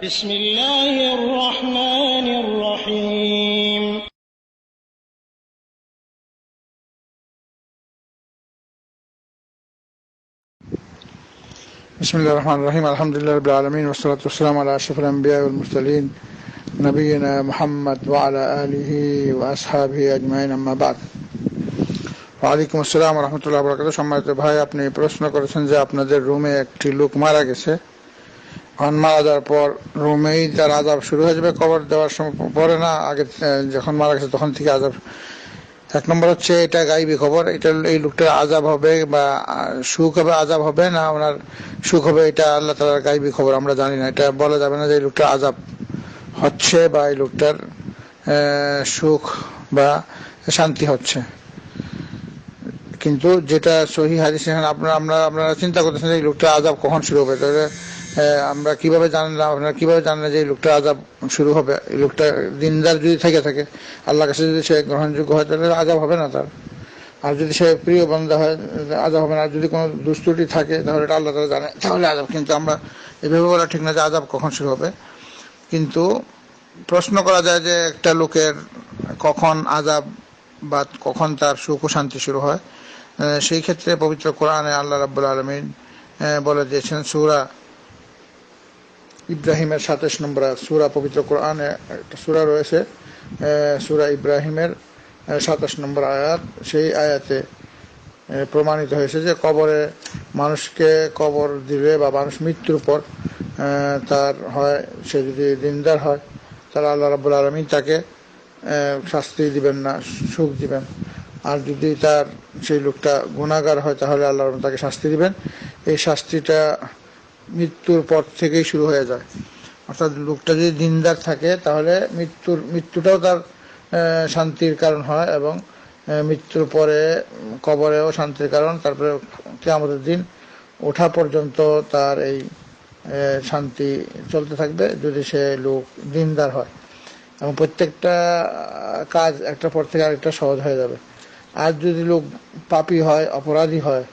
بسم الله الرحمن الرحيم بسم الله الرحمن الرحيم الحمد لله رب العالمين والصلاة والسلام على أشرف الأنبياء والمرسلين نبينا محمد وعلى آله وأصحابه أجمعين أما بعد ওয়ালাইকুম আসসালাম ওয়া রাহমাতুল্লাহি ওয়া বারাকাতুহু। সম্মানিত ভাই, আপনি প্রশ্ন করেছেন যে আপনাদের রুমে একটি লোক মারা গেছে, মারা যাওয়ার পর রুমেই তার আযাব শুরু হয়ে যাবে, কবর দেওয়ার সময় পরে না, আগে যখন মারা গেছে তখন থেকে আযাব? এক নম্বর হচ্ছে এটা গায়বী খবর, এটা এই লোকটার আযাব হবে বা সুখ হবে, আযাব হবে না ওনার সুখ হবে, এটা আল্লাহ তাআলার গায়বী খবর, আমরা জানি না। এটা বলা যাবে না যে এই লোকটার আযাব হচ্ছে বা এই লোকটার সুখ বা শান্তি হচ্ছে। কিন্তু যেটা সহিহ হাদিস, আপনারা চিন্তা করতেছেন এই লোকটা আযাব কখন শুরু হবে, তাহলে আমরা কিভাবে জানলাম, আপনারা কিভাবে জানলেন যে এই লোকটা আযাব শুরু হবে? এই লোকটা দিনদার যদি থেকে থাকে, আল্লাহর কাছে যদি সে গ্রহণযোগ্য হয়, তাহলে আযাব হবে না তার। আর যদি সে প্রিয় বান্দা হয়, আযাব হবে না। আর যদি কোনো দুষ্টুটি থাকে, তাহলে এটা আল্লাহ তাআলা জানে, তাহলে আযাব। কিন্তু আমরা এভাবে বলা ঠিক না যে আযাব কখন শুরু হবে। কিন্তু প্রশ্ন করা যায় যে একটা লোকের কখন আযাব বা কখন তার সুখ ও শান্তি শুরু হয়। সেই ক্ষেত্রে পবিত্র কোরআনে আল্লাহ রাব্বুল আলামিন বলে দিয়েছেন, সূরা ইব্রাহিমের 27 নম্বর আয়াত। সূরা পবিত্র কোরআনে একটা সূরা রয়েছে, সূরা ইব্রাহিমের 27 নম্বর আয়াত। সেই আয়াতে প্রমাণিত হয়েছে যে কবরে মানুষকে কবর দিলে বা মানুষ মৃত্যুর পর তার হয়, সে যদি দিনদার হয় তাহলে আল্লাহ রাব্বুল আলামিন তাকে শাস্তি দিবেন না, সুখ দিবেন। আর যদি তার সেই লোকটা গুনাহগার হয়, তাহলে আল্লাহ তাকে শাস্তি দিবেন। এই শাস্তিটা মৃত্যুর পর থেকেই শুরু হয়ে যায়। অর্থাৎ লোকটা যদি দিনদার থাকে, তাহলে মৃত্যুটাও তার শান্তির কারণ হয়, এবং মৃত্যুর পরে কবরেও শান্তির কারণ। তারপরে কিয়ামতের দিন ওঠা পর্যন্ত তার এই শান্তি চলতে থাকবে, যদি সে লোক দিনদার হয়। এবং প্রত্যেকটা কাজ একটা পর থেকে আরেকটা সহজ হয়ে যাবে। আর যদি লোক পাপী হয়, অপরাধী হয়,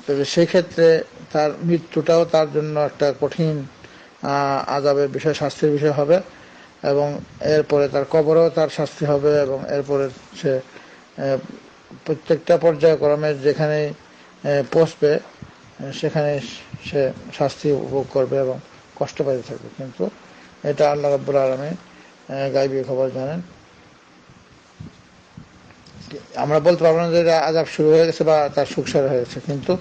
তবে সেক্ষেত্রে তার মৃত্যুটাও তার জন্য একটা কঠিন আযাবের বিষয়, শাস্তির বিষয় হবে। এবং এরপরে তার কবরেও তার শাস্তি হবে, এবং এরপরে সে প্রত্যেকটা পর্যায়ক্রমে যেখানে পৌঁছবে সেখানে সে শাস্তি উপভোগ করবে এবং কষ্ট পাইতে থাকবে। কিন্তু এটা আল্লাহ রাব্বুল আলামিন গায়বী খবর জানেন। আমরা বলতে পারবো না যে আযাব শুরু হয়ে গেছে বা তার সুখ শুরু হয়ে গেছে। কিন্তু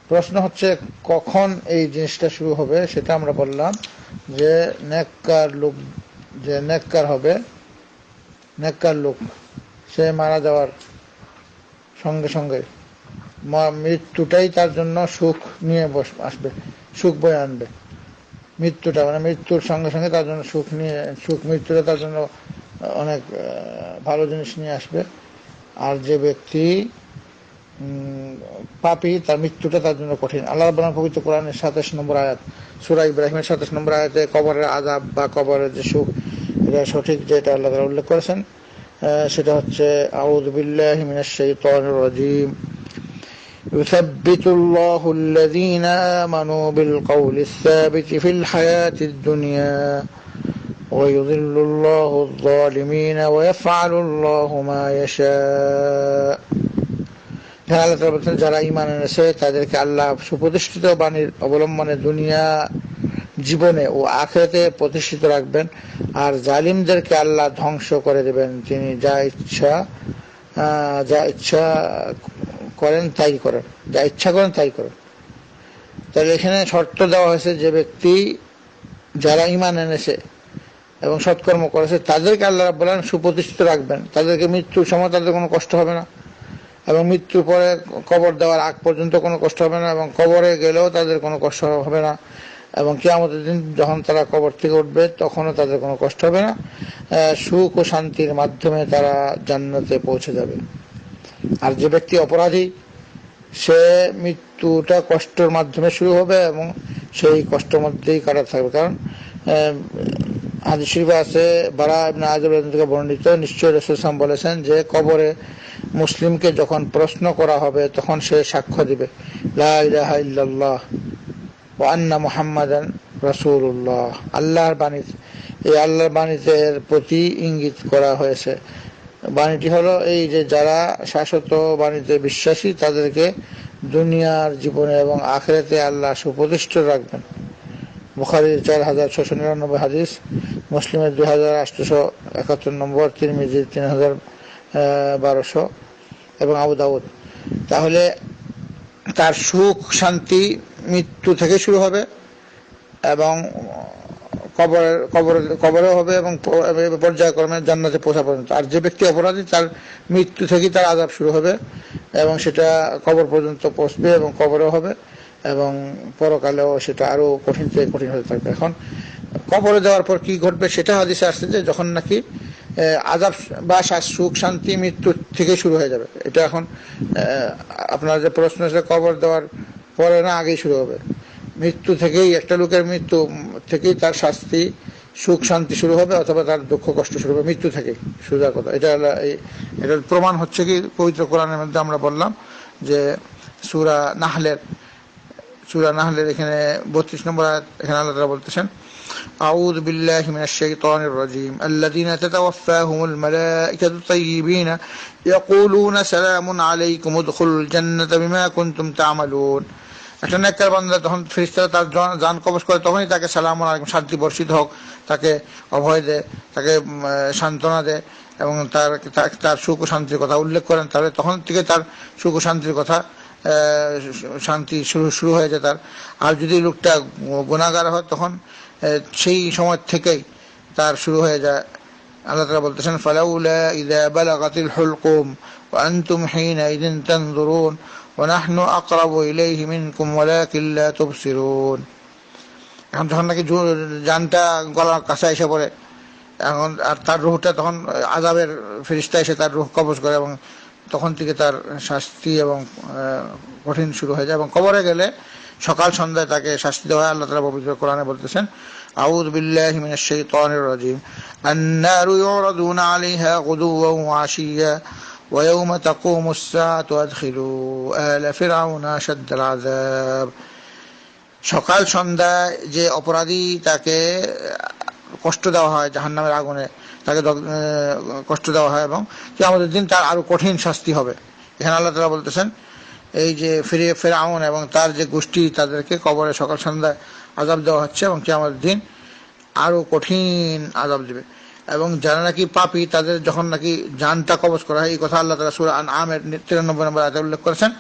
প্রশ্ন হচ্ছে কখন এই জিনিসটা শুরু হবে। সেটা আমরা বললাম যে নেককার লোক, যে নেককার হবে, নেককার লোক সে মারা যাওয়ার সঙ্গে সঙ্গে মৃত্যুটাই তার জন্য সুখ নিয়ে আসবে, সুখ বয়ে আনবে। মৃত্যুটা মানে মৃত্যুর সঙ্গে সঙ্গে তার জন্য মৃত্যুটা তার জন্য অনেক ভালো জিনিস নিয়ে আসবে। আর যে ব্যক্তি পাপী, তার মৃত্যুটা তার জন্য কঠিন। আল্লাহ রাব্বুল পবিত্র কোরআনের 27 নম্বর আয়াত, সূরা ইব্রাহিমের 27 নম্বর আয়াতে কবরের আযাব বা কবরের যে সুখ, এটা সঠিক যেটা আল্লাহ তাআলা উল্লেখ করেছেন সেটা হচ্ছে, আউযু বিল্লাহি মিনাশ শাইতানির রাজীম, ইউসাব্বিতুল্লাহু আল্লাযীনা আমানু বিল কওলিস সাবিতি ফিল হায়াতিদ দুনিয়া ওয়া ইউযিল্লুল্লাহু আয-যালিমিনা ওয়া ইয়াফআলুল্লাহু মা ইয়াশা। আল্লাহ তাআলা বলেন, যারা ঈমান এনেছে তাদেরকে আল্লাহ সুপ্রতিষ্ঠিত বাণীর অবলম্বনে দুনিয়া জীবনে ও আখিরাতে প্রতিষ্ঠিত রাখবেন, আর জালিমদেরকে আল্লাহ ধ্বংস করে দেবেন। তিনি যা ইচ্ছা করেন তাই করেন, যা ইচ্ছা করেন তাই করেন। তাহলে এখানে শর্ত দেওয়া হয়েছে যে ব্যক্তি যারা ঈমান এনেছে এবং সৎকর্ম করেছে তাদেরকে আল্লাহ রাব্বুল আলামিন সুপ্রতিষ্ঠিত রাখবেন। তাদেরকে মৃত্যুর সময় তাদের কোনো কষ্ট হবে না, এবং মৃত্যুর পরে কবর দেওয়ার আগ পর্যন্ত কোনো কষ্ট হবে না, এবং কবরে গেলেও তাদের কোনো কষ্ট হবে না, এবং কিয়ামতের দিন যখন তারা কবর থেকে উঠবে তখনও তাদের কোনো কষ্ট হবে না। সুখ ও শান্তির মাধ্যমে তারা জান্নাতে পৌঁছে যাবে। আর যে ব্যক্তি অপরাধী, সে মৃত্যুটা কষ্টের মাধ্যমে শুরু হবে এবং সেই কষ্টের মধ্যেই কাটাতে থাকবে। কারণ হাদিস শরীফে আছে, বারা ইবনে আযিব থেকে বর্ণিত, নিশ্চয়ই রাসূল সাল্লাল্লাহু আলাইহি ওয়াসাল্লাম বলেছেন যে কবরে মুসলিমকে যখন প্রশ্ন করা হবে তখন সে সাক্ষ্য দিবে লা ইলাহা ইল্লাল্লাহ ওয়া আন্না মুহাম্মাদান রাসূলুল্লাহ, আল্লাহর বাণী। এই আল্লাহর বাণীতে এর প্রতি ইঙ্গিত করা হয়েছে। বাণীটি হলো এই যে যারা শাশ্বত বাণীতে বিশ্বাসী তাদেরকে দুনিয়ার জীবনে এবং আখিরাতে আল্লাহ সুপ্রতিষ্ঠিত রাখবেন। বুখারীর 4699 হাদিস, মুসলিমের 2871 নম্বর, তিরমিজির 3012 এবং আবু দাউদ। তাহলে তার সুখ শান্তি মৃত্যু থেকে শুরু হবে এবং কবরেও হবে এবং পর্যায়ক্রমে জান্নাতে পৌঁছা পর্যন্ত। আর যে ব্যক্তি অপরাধী তার মৃত্যু থেকেই তার আযাব শুরু হবে এবং সেটা কবর পর্যন্ত পৌঁছবে এবং কবরেও হবে এবং পরকালেও সেটা আরো কঠিন থেকে কঠিন হতে থাকবে। এখন কবরে যাওয়ার পর কি ঘটবে সেটা হাদিসে আসছে যে যখন নাকি আযাব বা সুখ শান্তি মৃত্যু থেকে শুরু হয়ে যাবে। এটা এখন আপনার যে প্রশ্ন আছে কবর দেওয়ার পরে না আগেই শুরু হবে? মৃত্যু থেকেই, একটা লোকের মৃত্যু থেকেই তার শাস্তি সুখ শান্তি শুরু হবে অথবা তার দুঃখ কষ্ট শুরু হবে মৃত্যু থেকে, সোজা কথা। এটার প্রমাণ হচ্ছে কি পবিত্র কোরআনের মধ্যে আমরা বললাম যে সূরা নাহলের এখানে 32 নম্বর আয়াত, এখানে আল্লাহ তাআলা বলতেছেন আউযু বিল্লাহি মিনাশ শাইতানির রাজীম আল্লাযীনা তাতাওয়াফাহুমুল মালায়েকাতু তাইয়্যিবিনা ইয়াকুলুনা সালামুন আলাইকুম উদখুলুল জান্নাতা বিমা কুনতুম তা'মালুন। একটা নেককার বান্দা যখন ফেরেশতারা তার জান কবজ করে তখনই তাকে সালামুন আলাইকুম, শান্তি বর্ষিত হোক, তাকে অভয় দেয়, তাকে সান্ত্বনা দেয় এবং তার সুখ ও শান্তির কথা উল্লেখ করেন। তাহলে তখন থেকে তার সুখ ও শান্তির কথা শান্তি শুরু হয়ে যায় তার। আর যদি লোকটা গুনাহগার হয় তখন সেই সময় থেকেই তার শুরু হয়ে যায়। আল্লাহ তাআলা বলতেছেন ফালাউলা ইযা বালাগাতিল হুলকুম ওয়া আনতুম হিনাইযিন তানজুরুন ওয়া নাহনু আকরাবু ইলাইহি মিনকুম ওয়ালাকিন লা তুবসিরুন। এখন যখন নাকি জানটা গলার কাছে এসে পড়ে এখন আর তার রূহটা তখন আযাবের ফেরেশতা এসে তার রূহ কবজ করে এবং তখন থেকে তার শাস্তি এবং কঠিন শুরু হয়ে যায় এবং কবরে গেলে সকাল সন্ধ্যায় তাকে শাস্তি দেওয়া হয়। আল্লাহ তাআলা পবিত্র কোরআনে বলতেছেন আউযু বিল্লাহি মিনাশ শাইতানির রাজীম আন-নারু ইউরাদুনা আলাইহা গুদুওয়ান ওয়া আশিয়্যা ওয়া ইয়াওমা তাকুমুস সাআতু আদখিলু আলা ফিরআউনা আশাদ্দাল আযাব। সকাল সন্ধ্যায় যে অপরাধী তাকে কষ্ট দেওয়া হয় জাহান্নামের আগুনে, তাকে কষ্ট দেওয়া হয় এবং কিয়ামতের দিন তার আরো কঠিন শাস্তি হবে। এখানে আল্লাহ তাআলা বলতেছেন এই যে ফিরআউন এবং তার যে গোষ্ঠী তাদেরকে কবরে সকাল সন্ধ্যায় আযাব দেওয়া হচ্ছে এবং কিয়ামতের দিন আরো কঠিন আযাব দিবে। এবং যারা নাকি পাপী তাদের যখন নাকি জানটা কবজ করা হয়, এই কথা আল্লাহ তাআলা সূরা আনআমের 93 নম্বর আয়াতে উল্লেখ করেছেন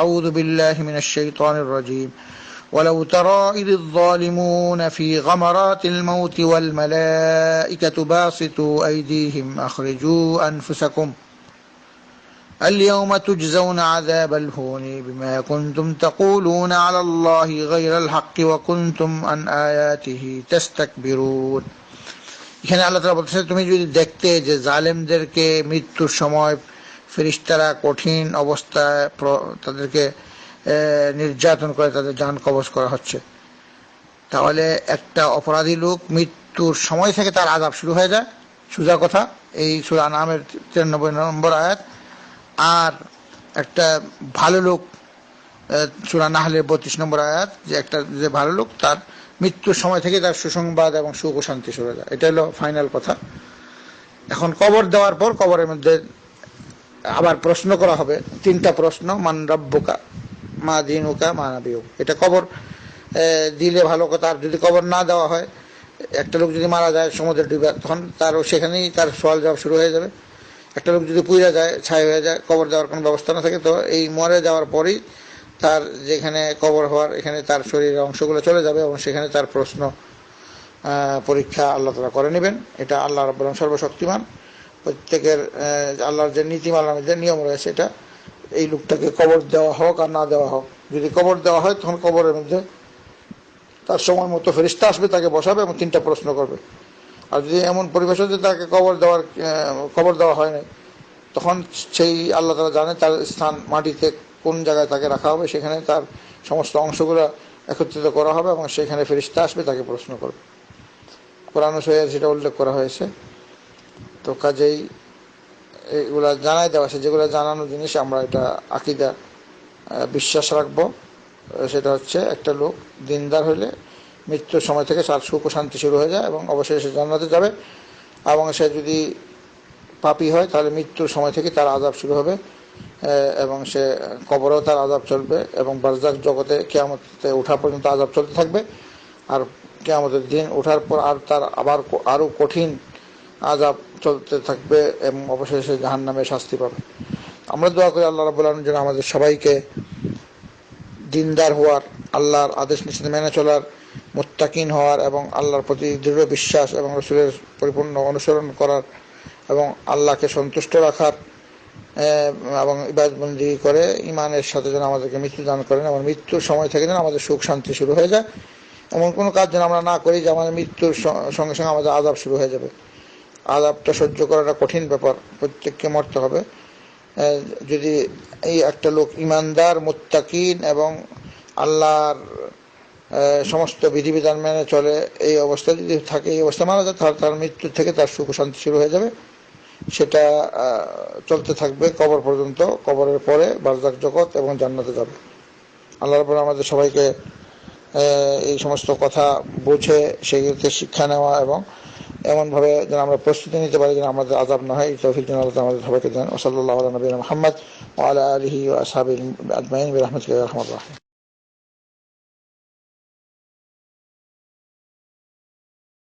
আউযু বিল্লাহি মিনাশ শাইতানির রাজীম ولو ترى إذ الظالمون في غمرات الموت والملائكة باسطوا أيديهم أخرجوا أنفسكم اليوم تجزون عذاب الهون بما كنتم تقولون على الله غير الحق وكنتم عن آياته تستكبرون। এখানে আল্লাহ তাআলা বলতেছেন তুমি যদি দেখতে যে জালেমদেরকে মৃত্যুর সময় ফেরেশতারা কঠিন অবস্থায় তাদেরকে নির্যাতন করে তাদের জান কবজ করা হচ্ছে, তাহলে একটা অপরাধী লোক মৃত্যুর সময় থেকে তার আযাব শুরু হয়ে যায়, সোজা কথা। এই সূরা আনআমের 93 নম্বর আয়াত। আর একটা ভালো লোক সূরা নাহলের 32 নম্বর আয়াত, যে একটা যে ভালো লোক তার মৃত্যুর সময় থেকে তার সুসংবাদ এবং সুখ ও শান্তি শুরু হয়ে যায়। এটা হলো ফাইনাল কথা। এখন কবর দেওয়ার পর কবরের মধ্যে আবার প্রশ্ন করা হবে, 3টা প্রশ্ন, মান রাব্বুকা, মা দিনুকা, মা নাবিয়ুক। এটা কবর দিলে ভালো কথা। আর যদি কবর না দেওয়া হয়, একটা লোক যদি মারা যায় সমুদ্রে ডুবে, তখন তারও সেখানেই তার সওয়াল জবাব শুরু হয়ে যাবে। একটা লোক যদি পুড়ে যায়, ছাই হয়ে যায়, কবর দেওয়ার কোনো ব্যবস্থা না থাকে, তো এই মরে যাওয়ার পরেই তার যেখানে কবর হওয়ার এখানে তার শরীরের অংশগুলো চলে যাবে এবং সেখানে তার প্রশ্ন পরীক্ষা আল্লাহ তাআলা করে নেবেন। এটা আল্লাহ রাব্বুল আলামিন সর্বশক্তিমান, প্রত্যেকের আল্লাহর যে নীতিমালার যে নিয়ম রয়েছে, এটা এই লোকটাকে কবর দেওয়া হোক আর না দেওয়া হোক, যদি কবর দেওয়া হয় তখন কবরের মধ্যে তার সময় মতো ফেরেশতা আসবে, তাকে বসাবে এবং 3টা প্রশ্ন করবে। আর যদি এমন পরিবেশ যে তাকে কবর দেওয়া হয় নাই, তখন সেই আল্লাহ তাআলা জানে তার স্থান মাটিতে কোন জায়গায় তাকে রাখা হবে, সেখানে তার সমস্ত অংশগুলো একত্রিত করা হবে এবং সেখানে ফেরেশতা আসবে, তাকে প্রশ্ন করবে। কোরআন ও সহিহে সেটা উল্লেখ করা হয়েছে। তো কাজেই এগুলা জানাই দেওয়া আছে, যেগুলো জানানো জিনিস আমরা এটা আকীদা বিশ্বাস রাখবো। সেটা হচ্ছে একটা লোক দিনদার হলে মৃত্যুর সময় থেকে তার সুখ ও শান্তি শুরু হয়ে যায় এবং অবশেষে সে জান্নাতে যাবে। এবং সে যদি পাপী হয় তাহলে মৃত্যুর সময় থেকে তার আযাব শুরু হবে এবং সে কবরেও তার আযাব চলবে এবং বারজাখ জগতে কিয়ামতে ওঠা পর্যন্ত আযাব চলতে থাকবে। আর কিয়ামতের দিন ওঠার পর আর তার আবার আরও কঠিন আযাব চলতে থাকবে এবং অবশেষে জাহান্নামে শাস্তি পাবে। আমরা দোয়া করি আল্লাহ রাব্বুল আলামিন যেন আমাদের সবাইকে দিনদার হওয়ার, আল্লাহর আদেশ নিষেধ মেনে চলার, মুত্তাকিন হওয়ার এবং আল্লাহর প্রতি দৃঢ় বিশ্বাস এবং রাসূলের পরিপূর্ণ অনুসরণ করার এবং আল্লাহকে সন্তুষ্ট রাখার এবং ইবাদতবন্দি করে ঈমানের সাথে যেন আমাদেরকে মৃত্যু দান করেন এবং মৃত্যুর সময় থেকে যেন আমাদের সুখ শান্তি শুরু হয়ে যায়। এমন কোনো কাজ যেন আমরা না করি যে আমাদের মৃত্যুর সঙ্গে সঙ্গে আমাদের আযাব শুরু হয়ে যাবে। আযাবটা সহ্য করাটা কঠিন ব্যাপার, প্রত্যেককে মরতে হবে। যদি এই একটা লোক ইমানদার, মুত্তাকিন এবং আল্লাহর সমস্ত বিধিবিধান মেনে চলে, এই অবস্থা যদি থাকে, এই অবস্থা মারা যায়, তাহলে তার মৃত্যুর থেকে তার সুখ শান্তি শুরু হয়ে যাবে। সেটা চলতে থাকবে কবর পর্যন্ত, কবরের পরে বারজাখ জগৎ এবং জান্নাতে যাবে। আল্লাহ রাব্বুল আলামিন আমাদের সবাইকে এই সমস্ত কথা বুঝে সেগুলোতে শিক্ষা নেওয়া এবং এমনভাবে যেন আমরা প্রস্তুতি নিতে পারি যেন আমাদের আযাব না হয়, এই তৌফিক যেন আল্লাহ আমাদের সবাইকে দেন। ওয়া সাল্লাল্লাহু আলা নবিয়িনা মুহাম্মদ ওয়া আলা আলিহি ওয়া আসহাবিহি আজমাইন বিরহমাতিকা ইয়া আরহামার রাহিমিন।